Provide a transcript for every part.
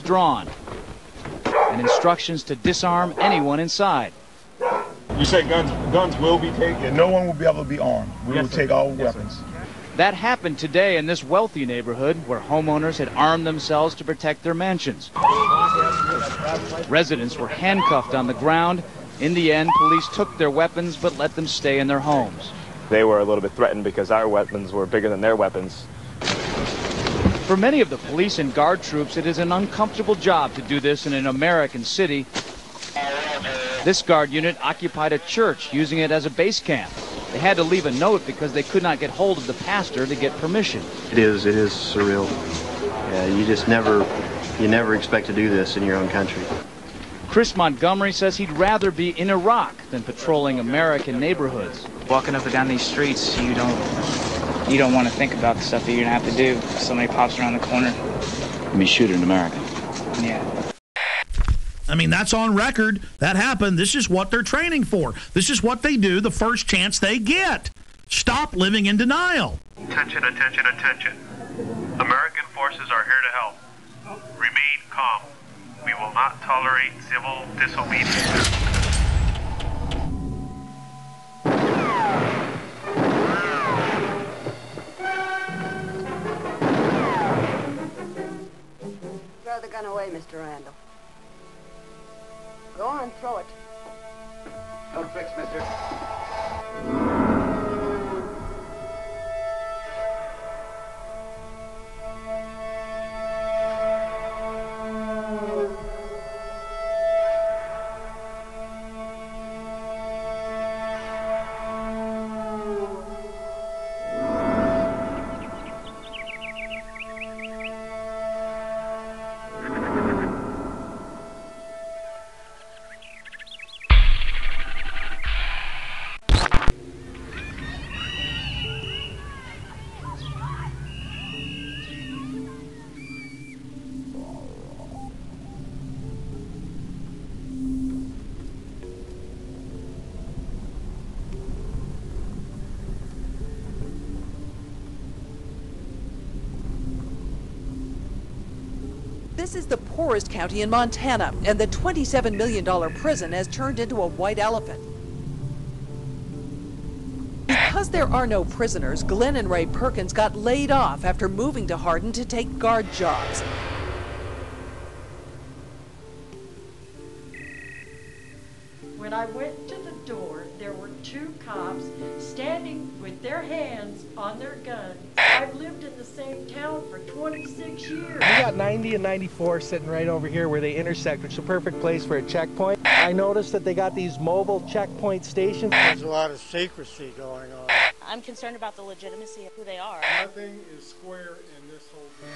drawn and instructions to disarm anyone inside. You say guns will be taken? Yeah, no one will be able to be armed. We will take all weapons. That happened today in this wealthy neighborhood where homeowners had armed themselves to protect their mansions. Residents were handcuffed on the ground. In the end, police took their weapons but let them stay in their homes. They were a little bit threatened because our weapons were bigger than their weapons. For many of the police and guard troops, it is an uncomfortable job to do this in an American city. This guard unit occupied a church, using it as a base camp. They had to leave a note because they could not get hold of the pastor to get permission. It is surreal. Yeah, you never expect to do this in your own country. Chris Montgomery says he'd rather be in Iraq than patrolling American neighborhoods. Walking up and down these streets, you don't want to think about the stuff that you're gonna have to do. Somebody pops around the corner. I mean, shoot in America. Yeah. I mean, that's on record. That happened. This is what they're training for. This is what they do the first chance they get. Stop living in denial. Attention, attention, attention. American forces are here to help. Remain calm. We will not tolerate civil disobedience. Throw the gun away, Mr. Randall. Go on, throw it. No tricks, mister. This is the poorest county in Montana, and the $27 million prison has turned into a white elephant. Because there are no prisoners, Glenn and Ray Perkins got laid off after moving to Hardin to take guard jobs. When I went to the door, there were two cops standing with their hands on their guns. I've lived in the same town for 26 years. We got 90 and 94 sitting right over here where they intersect, which is a perfect place for a checkpoint. I noticed that they got these mobile checkpoint stations. There's a lot of secrecy going on. I'm concerned about the legitimacy of who they are. Nothing is square in this whole thing.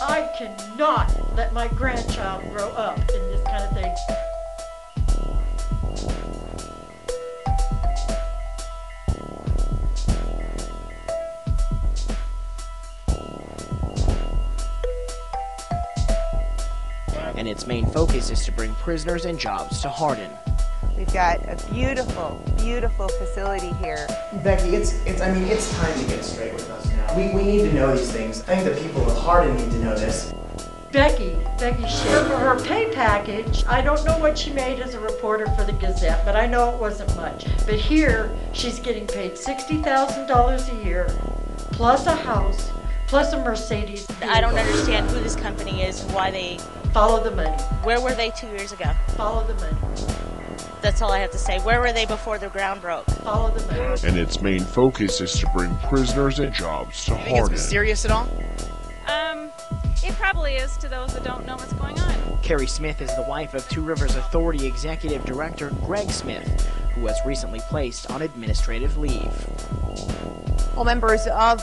I cannot let my grandchild grow up in this kind of thing. And its main focus is to bring prisoners and jobs to Hardin. We've got a beautiful, beautiful facility here. Becky, it's time to get straight with us now. We need to know these things. I think the people of Hardin need to know this. Becky, for her pay package, I don't know what she made as a reporter for the Gazette, but I know it wasn't much. But here, she's getting paid $60,000 a year, plus a house, plus a Mercedes. I don't understand who this company is and why they... Follow the money. Where were they 2 years ago? Follow the money. That's all I have to say. Where were they before the ground broke? Follow the money. And its main focus is to bring prisoners and jobs to Hardin. Think it's mysterious at all? It probably is to those that don't know what's going on. Carrie Smith is the wife of Two Rivers Authority Executive Director Greg Smith, who was recently placed on administrative leave. Well, members of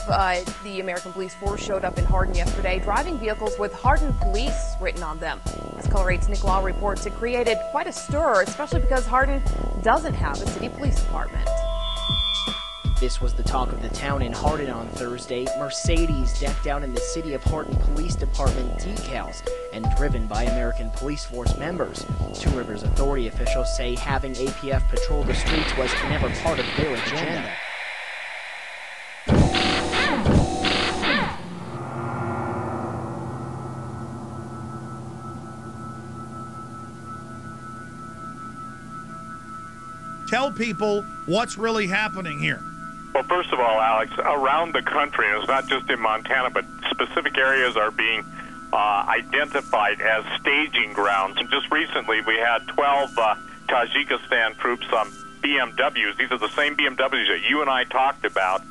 the American Police Force showed up in Hardin yesterday, driving vehicles with Hardin Police written on them. As Color 8's Nick Law reports, it created quite a stir, especially because Hardin doesn't have a city police department. This was the talk of the town in Hardin on Thursday. Mercedes decked out in the City of Hardin Police Department decals and driven by American Police Force members. Two Rivers Authority officials say having APF patrol the streets was never part of their agenda. Tell people what's really happening here. Well, first of all, Alex, around the country, and it's not just in Montana, but specific areas are being identified as staging grounds. And just recently, we had 12 Tajikistan troops on BMWs. These are the same BMWs that you and I talked about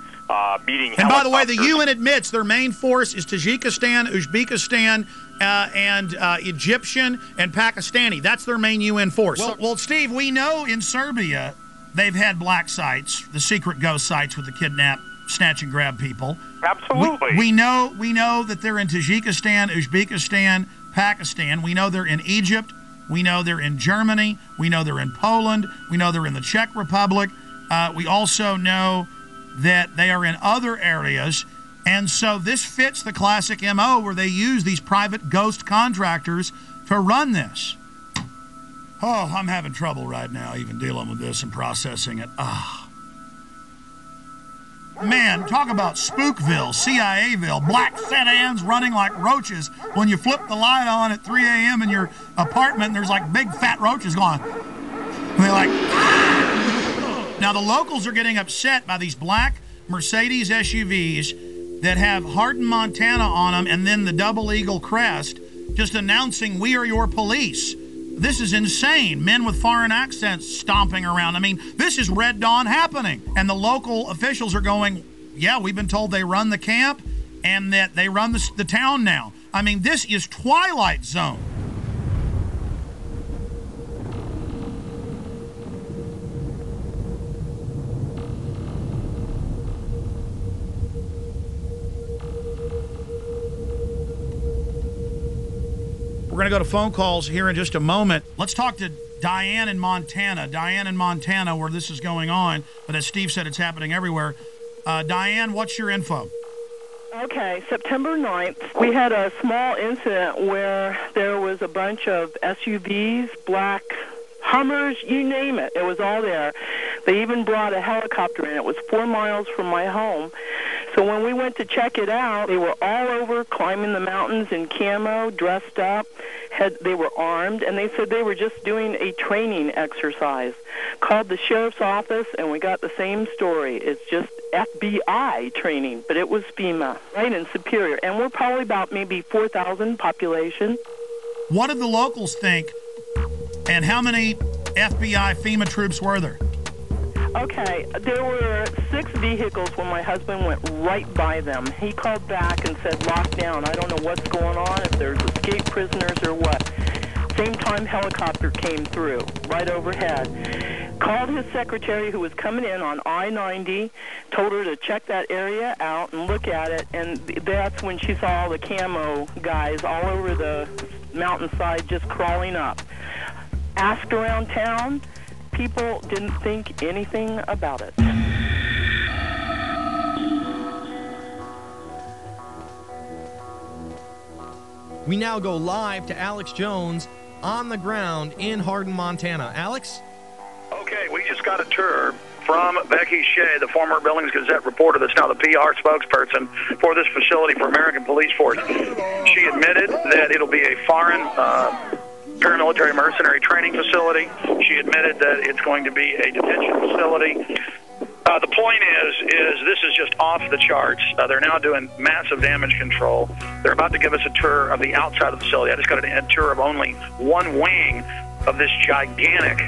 meeting helicopters. And by the way, the UN admits their main force is Tajikistan, Uzbekistan, and Egyptian and Pakistani. That's their main UN force. Well, Steve, we know in Serbia they've had black sites, the secret ghost sites with the kidnap, snatch and grab people. Absolutely. We know that they're in Tajikistan, Uzbekistan, Pakistan. We know they're in Egypt. We know they're in Germany. We know they're in Poland. We know they're in the Czech Republic. We also know that they are in other areas. And so this fits the classic MO where they use these private ghost contractors to run this. Oh, I'm having trouble right now even dealing with this and processing it. Man, talk about Spookville, CIAville, black sedans running like roaches. When you flip the light on at 3 a.m. in your apartment, there's like big fat roaches going. And they're like, ah! Now the locals are getting upset by these black Mercedes SUVs that have Hardin, Montana on them and then the double eagle crest, just announcing, "We are your police." This is insane. Men with foreign accents stomping around. I mean, this is Red Dawn happening. And the local officials are going, yeah, we've been told they run the camp and that they run the town now. I mean, this is Twilight Zone. We're going to go to phone calls here in just a moment. Let's talk to Diane in Montana. Diane in Montana, where this is going on. But as Steve said, it's happening everywhere. Diane, what's your info? Okay, September 9th, we had a small incident where there was a bunch of SUVs, black Hummers, you name it. It was all there. They even brought a helicopter in. It was 4 miles from my home. So when we went to check it out, they were all over climbing the mountains in camo, dressed up. They were armed, and they said they were just doing a training exercise. Called the sheriff's office, and we got the same story. It's just FBI training, but it was FEMA, right in Superior. And we're probably about maybe 4,000 population. What did the locals think, and how many FBI FEMA troops were there? Okay, there were 6 vehicles when my husband went right by them. He called back and said, lockdown. I don't know what's going on, if there's escaped prisoners or what. Same time, helicopter came through, right overhead. Called his secretary who was coming in on I-90, told her to check that area out and look at it, and that's when she saw all the camo guys all over the mountainside just crawling up. Asked around town. People didn't think anything about it. We now go live to Alex Jones on the ground in Hardin, Montana. Alex? Okay, we just got a tour from Becky Shea, the former Billings Gazette reporter that's now the PR spokesperson for this facility for American Police Force. She admitted that it'll be a foreign paramilitary mercenary training facility. She admitted that it's going to be a detention facility. The point is this is just off the charts. They're now doing massive damage control. They're about to give us a tour of the outside of the facility. I just got a tour of only one wing of this gigantic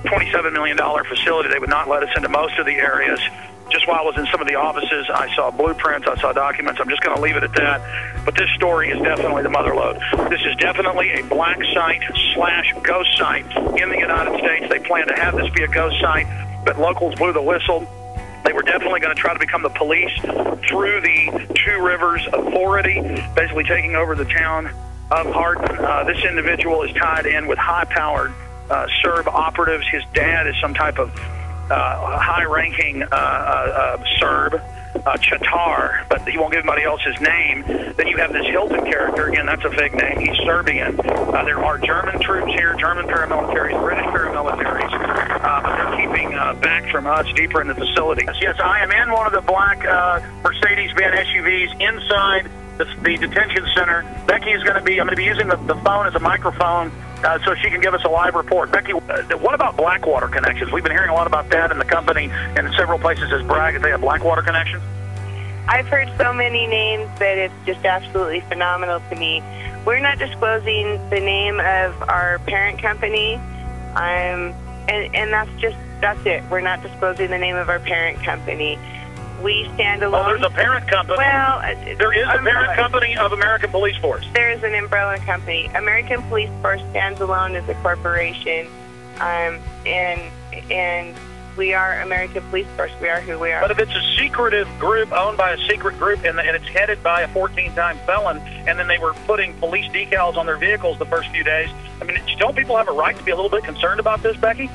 $27 million facility. They would not let us into most of the areas. Just while I was in some of the offices, I saw blueprints, I saw documents. I'm just going to leave it at that. But this story is definitely the mother lode. This is definitely a black site / ghost site in the United States. They plan to have this be a ghost site, but locals blew the whistle. They were definitely going to try to become the police through the Two Rivers Authority, basically taking over the town of Hardin. This individual is tied in with high-powered Serb operatives. His dad is some type of high-ranking Serb, Chatar, but he won't give anybody else his name. Then you have this Hilton character. Again, that's a fake name. He's Serbian. There are German troops here, German paramilitaries, British paramilitaries, but they're keeping back from us deeper in the facility. Yes, I am in one of the black Mercedes-Benz SUVs inside the detention center. Becky is going to be, I'm going to be using the phone as a microphone so she can give us a live report. Becky, what about Blackwater connections? We've been hearing a lot about that, and the company in several places has bragged that they have Blackwater connections. I've heard so many names that it's just absolutely phenomenal to me. We're not disclosing the name of our parent company, and that's it. We're not disclosing the name of our parent company. We stand alone. Oh, there's a parent company. Well, there is a parent company of American Police Force. There is an umbrella company. American Police Force stands alone as a corporation, and we are American Police Force. We are who we are. But if it's a secretive group owned by a secret group and it's headed by a 14-time felon, and then they were putting police decals on their vehicles the first few days, I mean, don't people have a right to be a little bit concerned about this, Becky?